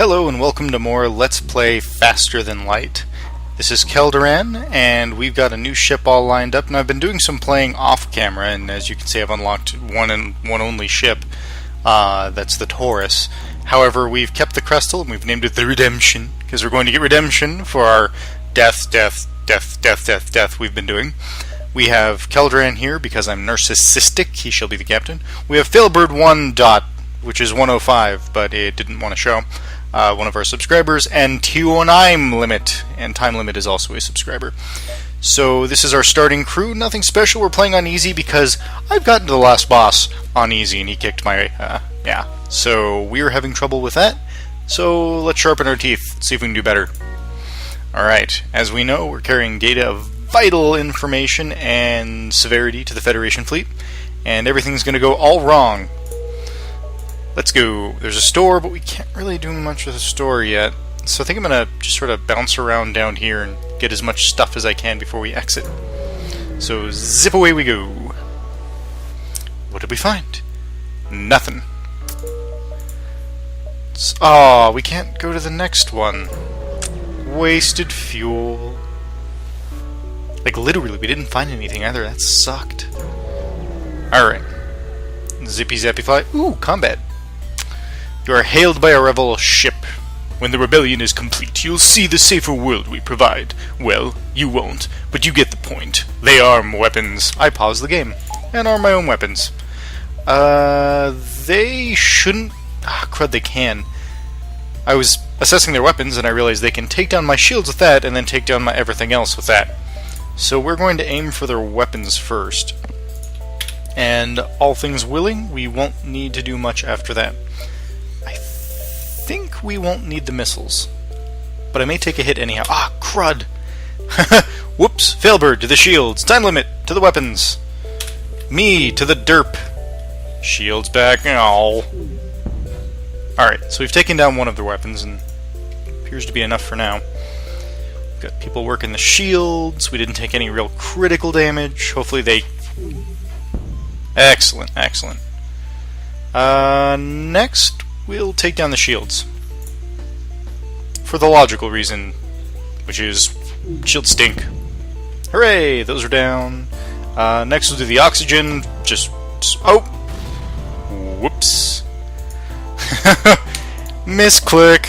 Hello and welcome to more Let's Play Faster Than Light. This is Kelderan, and we've got a new ship all lined up, and I've been doing some playing off camera, and as you can see I've unlocked one only ship. That's the Taurus. However, we've kept the Crystal, and we've named it the Redemption, because we're going to get redemption for our death we've been doing. We have Kelderan here, because I'm narcissistic, he shall be the captain. We have Failbird1 dot, which is 105, but it didn't want to show. One of our subscribers, and Time Limit, and Time Limit is also a subscriber. So this is our starting crew. Nothing special. We're playing on easy because I've gotten to the last boss on easy, and he kicked my So we're having trouble with that. So let's sharpen our teeth, see if we can do better. Alright, as we know, we're carrying data of vital information and severity to the Federation fleet, and everything's going to go all wrong. Let's go. There's a store, but we can't really do much with the store yet. So I think I'm going to just sort of bounce around down here and get as much stuff as I can before we exit. So zip away we go. What did we find? Nothing. Oh, we can't go to the next one. Wasted fuel. Like literally, we didn't find anything either. That sucked. Alright. Zippy zappy fly. Ooh, combat. You are hailed by a rebel ship. When the rebellion is complete, you'll see the safer world we provide. Well, you won't, but you get the point. They arm weapons. I pause the game and arm my own weapons. They shouldn't... crud, they can. I was assessing their weapons and I realized they can take down my shields with that and then take down my everything else with that. So we're going to aim for their weapons first. And all things willing, we won't need to do much after that. I think we won't need the missiles, but I may take a hit anyhow. Ah, crud! Whoops! Failbird to the shields. Time limit to the weapons. Me to the derp. Shields back. Oh. Alright, so we've taken down one of their weapons, and appears to be enough for now. We've got people working the shields. We didn't take any real critical damage. Hopefully they... Excellent, excellent. Next, we'll take down the shields. For the logical reason, which is shields stink. Hooray! Those are down. Next we'll do the oxygen. Oh! Whoops. Misclick.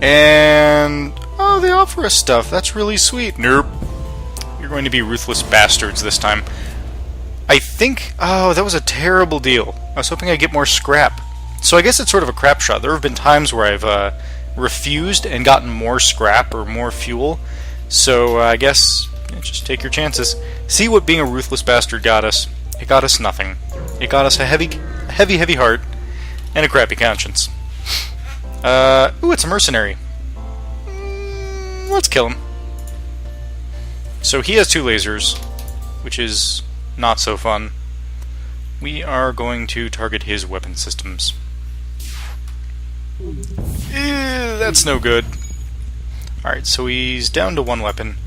And... oh, they offer us stuff. That's really sweet. Nope. You're going to be ruthless bastards this time. I think... oh, that was a terrible deal. I was hoping I'd get more scrap. So I guess it's sort of a crap shot. There have been times where I've refused and gotten more scrap or more fuel. So I guess just take your chances. See what being a ruthless bastard got us. It got us nothing. It got us a heavy heart and a crappy conscience. Ooh, it's a mercenary. Let's kill him. So he has 2 lasers, which is... not so fun. We are going to target his weapon systems. That's no good. Alright, so he's down to 1 weapon.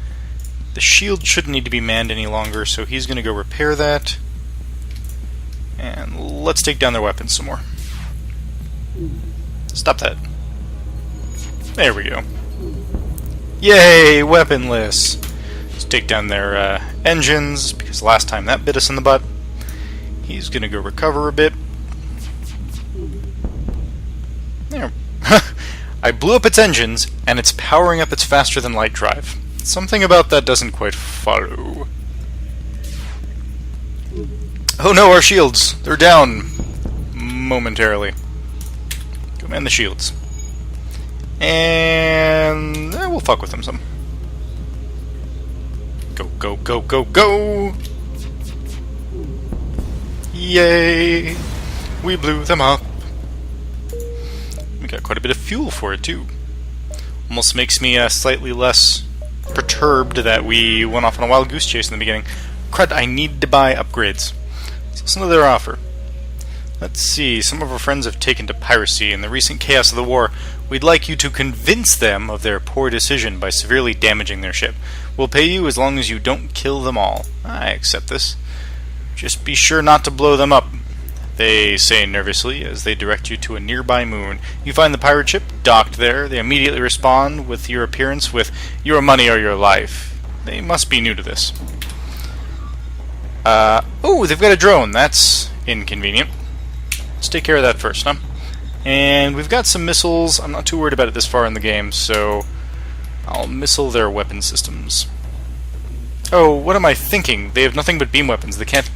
The shield shouldn't need to be manned any longer, so he's going to go repair that. And let's take down their weapons some more. Stop that. There we go. Yay! Weaponless! Let's take down their engines, because last time that bit us in the butt. He's gonna go recover a bit. There. I blew up its engines, and it's powering up its faster-than-light drive. Something about that doesn't quite follow. Oh no, our shields! They're down momentarily. Go man the shields. And... we'll fuck with them some. Go, go, go, go, go! Yay! We blew them up. We got quite a bit of fuel for it, too. Almost makes me slightly less perturbed that we went off on a wild goose chase in the beginning. Crud, I need to buy upgrades. So listen to their offer. Let's see, some of our friends have taken to piracy. In the recent chaos of the war, we'd like you to convince them of their poor decision by severely damaging their ship. We'll pay you as long as you don't kill them all. I accept this. Just be sure not to blow them up. they say nervously as they direct you to a nearby moon. You find the pirate ship docked there. They immediately respond with your appearance with your money or your life. They must be new to this. Oh, they've got a drone. That's inconvenient. Let's take care of that first, huh? And we've got some missiles. I'm not too worried about it this far in the game, so I'll missile their weapon systems. Oh, what am I thinking? They have nothing but beam weapons. They can't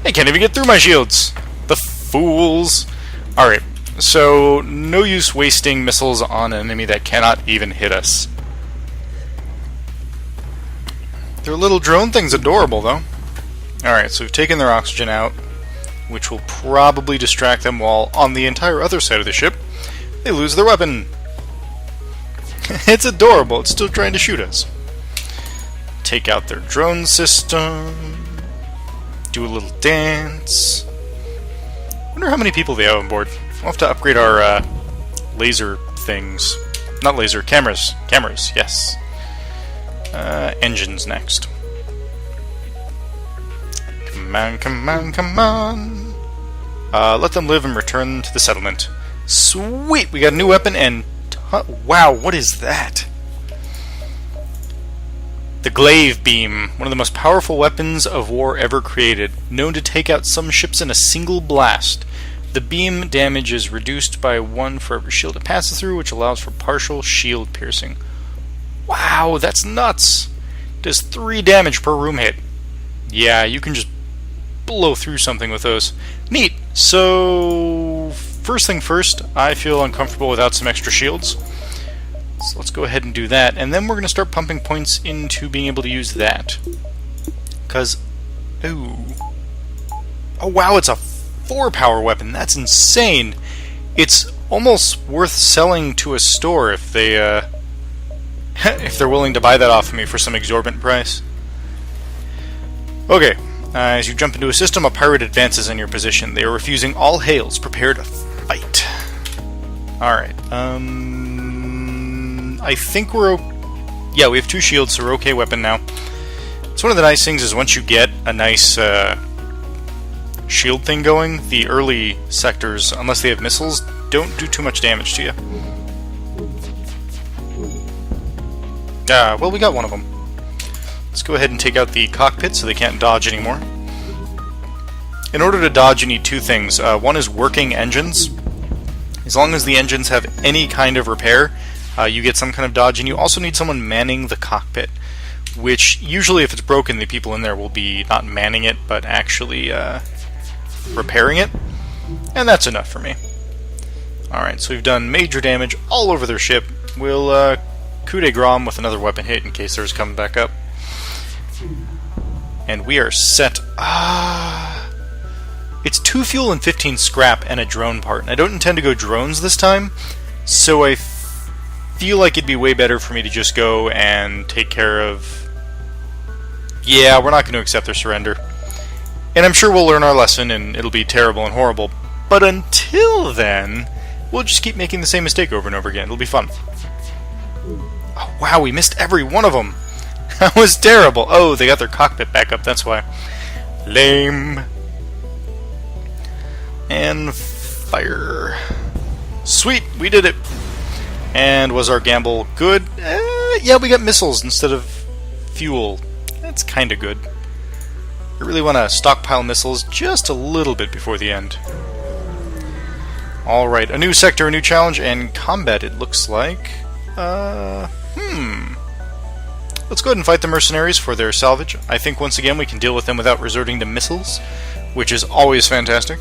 even get through my shields. The fools. Alright, so no use wasting missiles on an enemy that cannot even hit us. Their little drone thing's adorable, though. Alright, so we've taken their oxygen out, which will probably distract them, while on the entire other side of the ship, they lose their weapon. It's adorable. It's still trying to shoot us. Take out their drone system. Do a little dance. Wonder how many people they have on board. We'll have to upgrade our laser things. Not laser, cameras. Cameras, yes. Engines next. Come on, come on, come on. Let them live and return to the settlement. Sweet! We got a new weapon and... wow, what is that? The glaive beam, one of the most powerful weapons of war ever created, known to take out some ships in a single blast. The beam damage is reduced by 1 for every shield it passes through, which allows for partial shield piercing. Wow, that's nuts! It does 3 damage per room hit. Yeah, you can just blow through something with those. Neat! So, first thing first, I feel uncomfortable without some extra shields. So let's go ahead and do that, and then we're going to start pumping points into being able to use that. Because, ooh. Oh wow, it's a 4-power weapon. That's insane. It's almost worth selling to a store if they, if they're willing to buy that off of me for some exorbitant price. Okay, as you jump into a system, a pirate advances in your position. They are refusing all hails. Prepare to fight. Alright, I think we're... yeah, we have 2 shields, so we're okay weapon now. So one of the nice things is once you get a nice shield thing going, the early sectors, unless they have missiles, don't do too much damage to you. Well, we got one of them. Let's go ahead and take out the cockpit so they can't dodge anymore. In order to dodge, you need 2 things. One is working engines. As long as the engines have any kind of repair, you get some kind of dodge, and you also need someone manning the cockpit, which usually if it's broken, the people in there will be not manning it, but actually repairing it, and that's enough for me. Alright, so we've done major damage all over their ship. We'll coup de grace with another weapon hit in case theirs comes back up. And we are set. It's 2 fuel and 15 scrap and a drone part, and I don't intend to go drones this time, so I feel like it'd be way better for me to just go and take care of... yeah, we're not going to accept their surrender. And I'm sure we'll learn our lesson and it'll be terrible and horrible. But until then, we'll just keep making the same mistake over and over again. It'll be fun. Oh, wow, we missed every one of them. That was terrible. Oh, they got their cockpit back up, that's why. Lame. And fire. Sweet, we did it. And was our gamble good? Yeah, we got missiles instead of fuel. That's kind of good. I really want to stockpile missiles just a little bit before the end. Alright, a new sector, a new challenge, and combat it looks like. Let's go ahead and fight the mercenaries for their salvage. I think once again we can deal with them without resorting to missiles, which is always fantastic.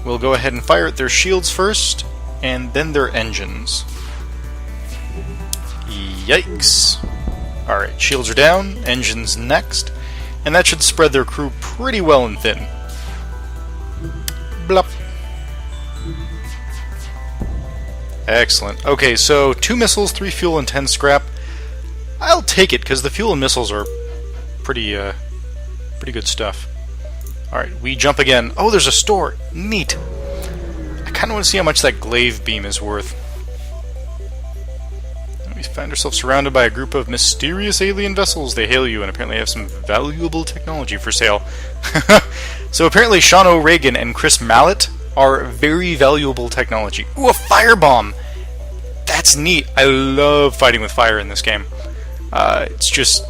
We'll go ahead and fire at their shields first, and then their engines. Yikes. Alright, shields are down, engines next, and that should spread their crew pretty well and thin. Blup. Excellent. Okay, so 2 missiles, 3 fuel, and 10 scrap. I'll take it, because the fuel and missiles are pretty good stuff. Alright, we jump again. Oh, there's a store. Neat. I kind of want to see how much that glaive beam is worth. We find ourselves surrounded by a group of mysterious alien vessels. They hail you and apparently have some valuable technology for sale. So apparently Sean O'Regan and Chris Mallett are very valuable technology. Ooh, a firebomb! That's neat. I love fighting with fire in this game. It's just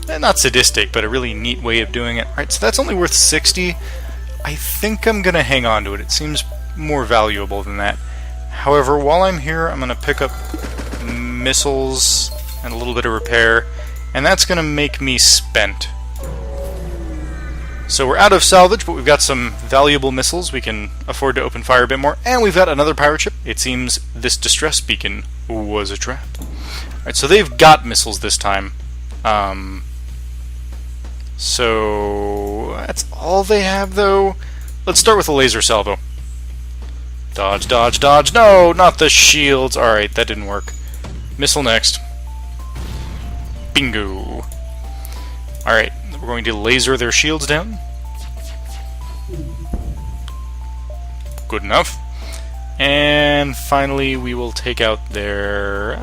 not sadistic, but a really neat way of doing it. Alright, so that's only worth 60. I think I'm going to hang on to it. It seems more valuable than that. However, while I'm here, I'm going to pick up missiles and a little bit of repair, and that's going to make me spent. So we're out of salvage, but we've got some valuable missiles. We can afford to open fire a bit more, and we've got another pirate ship. It seems this distress beacon was a trap. Alright, so they've got missiles this time. So that's all they have, though. Let's start with a laser salvo. Dodge, dodge, dodge. No, not the shields. Alright, that didn't work. Missile next. Bingo. Alright, we're going to laser their shields down. Good enough. And finally, we will take out their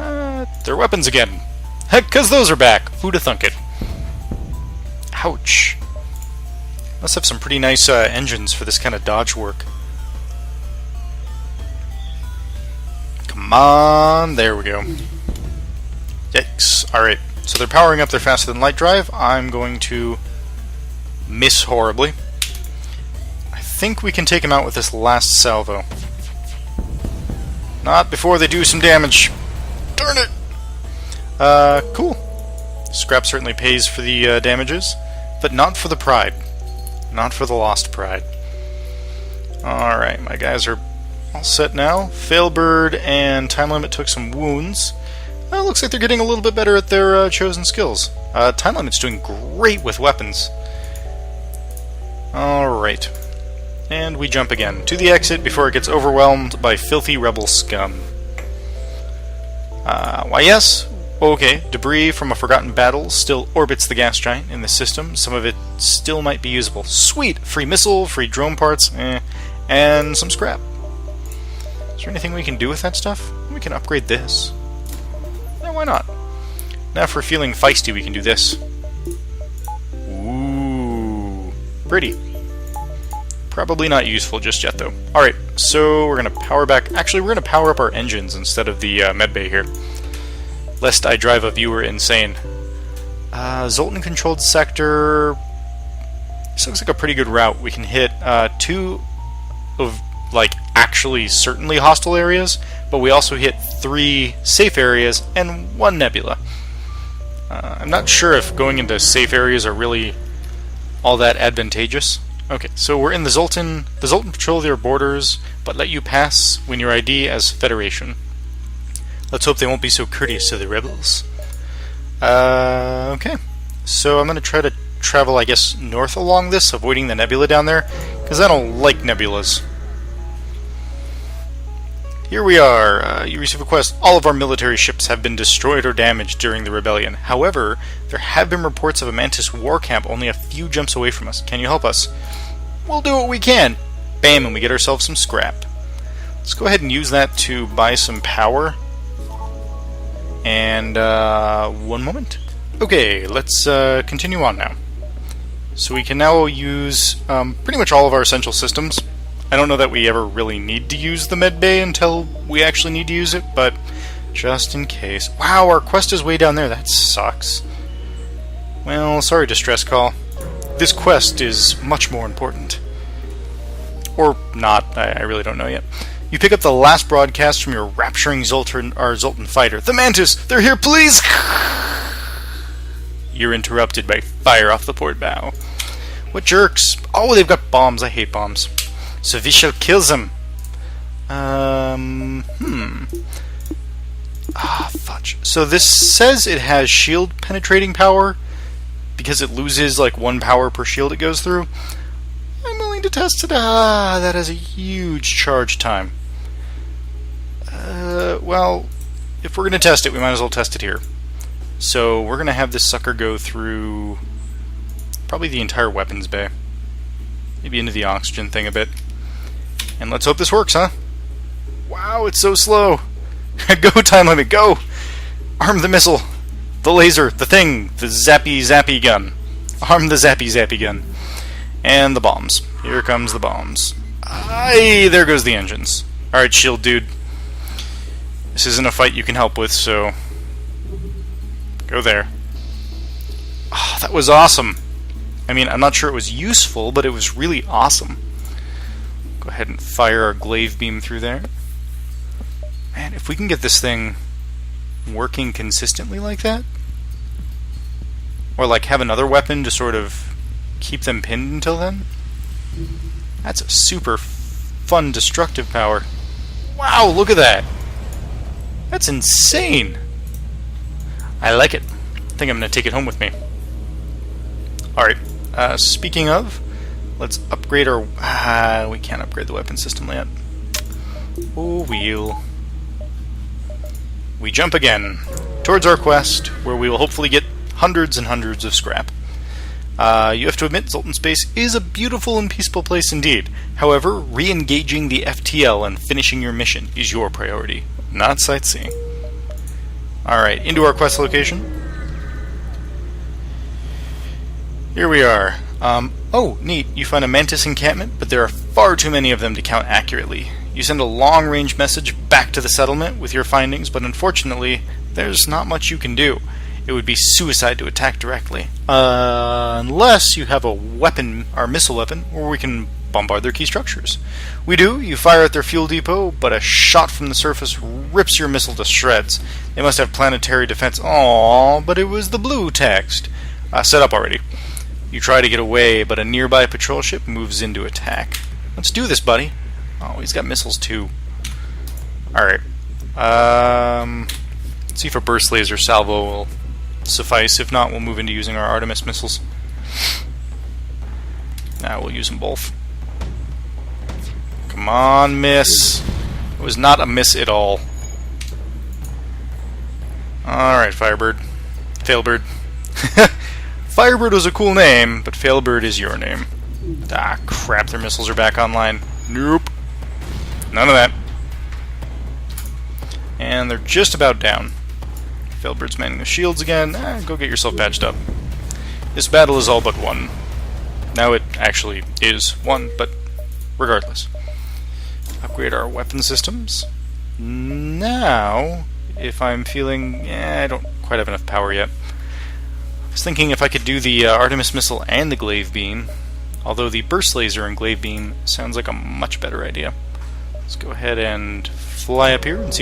weapons again. Heck, because those are back. Who'd have thunk it? Ouch. Must have some pretty nice engines for this kind of dodge work. Come on, there we go. Yikes. Alright, so they're powering up their faster than light drive. I'm going to miss horribly. I think we can take him out with this last salvo. Not before they do some damage. Darn it! Cool. Scrap certainly pays for the damages, but not for the pride. Not for the lost pride. Alright, my guys are all set now. Failbird and Time Limit took some wounds. Looks like they're getting a little bit better at their chosen skills. Time Limit's doing great with weapons. Alright. And we jump again to the exit before it gets overwhelmed by filthy rebel scum. Why yes, okay, debris from a forgotten battle still orbits the gas giant in the system. Some of it still might be usable. Sweet! Free missile, free drone parts, and some scrap. Is there anything we can do with that stuff? We can upgrade this. Yeah, why not? Now for feeling feisty, we can do this. Ooh, pretty. Probably not useful just yet, though. Alright, so we're going to power back. Actually, we're going to power up our engines instead of the medbay here. Lest I drive a viewer insane. Zoltan-controlled sector. This looks like a pretty good route. We can hit 2 of, like, actually certainly hostile areas, but we also hit 3 safe areas and 1 nebula. I'm not sure if going into safe areas are really all that advantageous. Okay, so we're in the Zoltan. The Zoltan patrol their borders, but let you pass when your ID as Federation. Let's hope they won't be so courteous to the rebels. Okay. So I'm going to try to travel, I guess, north along this, avoiding the nebula down there, because I don't like nebulas. Here we are. You receive a quest. All of our military ships have been destroyed or damaged during the rebellion. However, there have been reports of a Mantis war camp only a few jumps away from us. Can you help us? We'll do what we can. Bam, and we get ourselves some scrap. Let's go ahead and use that to buy some power. And, one moment. Okay, let's continue on now. So we can now use pretty much all of our essential systems. I don't know that we ever really need to use the medbay until we actually need to use it, but just in case. Wow, our quest is way down there. That sucks. Well, sorry, distress call. This quest is much more important. Or not, I really don't know yet. You pick up the last broadcast from your rapturing Zoltan fighter. The Mantis! They're here, please! You're interrupted by fire off the port bow. What jerks? Oh, they've got bombs. I hate bombs. So we shall kill them. Fudge. So this says it has shield penetrating power because it loses like 1 power per shield it goes through. I'm willing to test it. That has a huge charge time. Well, if we're going to test it, we might as well test it here. So we're going to have this sucker go through probably the entire weapons bay. Maybe into the oxygen thing a bit. And let's hope this works, huh? Wow, it's so slow. Go, Time Limit, go! Arm the missile, the laser, the thing, the zappy gun. Arm the zappy gun. And the bombs. Here comes the bombs. Aye, there goes the engines. Alright, shield dude. This isn't a fight you can help with, so go there. Oh, that was awesome. I mean, I'm not sure it was useful, but it was really awesome. Go ahead and fire our glaive beam through there. Man, if we can get this thing working consistently like that, or like have another weapon to sort of keep them pinned until then, that's a super fun destructive power. Wow, look at that. That's insane. I like it. I think I'm going to take it home with me. Alright, speaking of, let's upgrade our... we can't upgrade the weapon system yet. Oh, wheel. We jump again towards our quest, where we will hopefully get hundreds and hundreds of scrap. You have to admit, Zoltan Space is a beautiful and peaceful place indeed. However, re-engaging the FTL and finishing your mission is your priority, not sightseeing. Alright, into our quest location. Here we are. Oh, neat. You find a mantis encampment, but there are far too many of them to count accurately. You send a long-range message back to the settlement with your findings, but unfortunately, there's not much you can do. It would be suicide to attack directly. Unless you have a weapon, our missile weapon, or we can bombard their key structures. We do. You fire at their fuel depot, but a shot from the surface rips your missile to shreds. They must have planetary defense. Aww, but it was the blue text. Set up already. You try to get away, but a nearby patrol ship moves in to attack. Let's do this, buddy. Oh, he's got missiles too. Alright. Let's see if a burst laser salvo will suffice. If not, we'll move into using our Artemis missiles. Now we'll use them both. Come on, miss. It was not a miss at all. Alright, Firebird. Failbird. Firebird was a cool name, but Failbird is your name. Ah, crap, their missiles are back online. Nope. None of that. And they're just about down. Failbird's manning the shields again. Go get yourself patched up. This battle is all but won. Now it actually is won, but regardless. Upgrade our weapon systems. Now, if I'm feeling... I don't quite have enough power yet. I was thinking if I could do the Artemis missile and the glaive beam, although the burst laser and glaive beam sounds like a much better idea. Let's go ahead and fly up here and see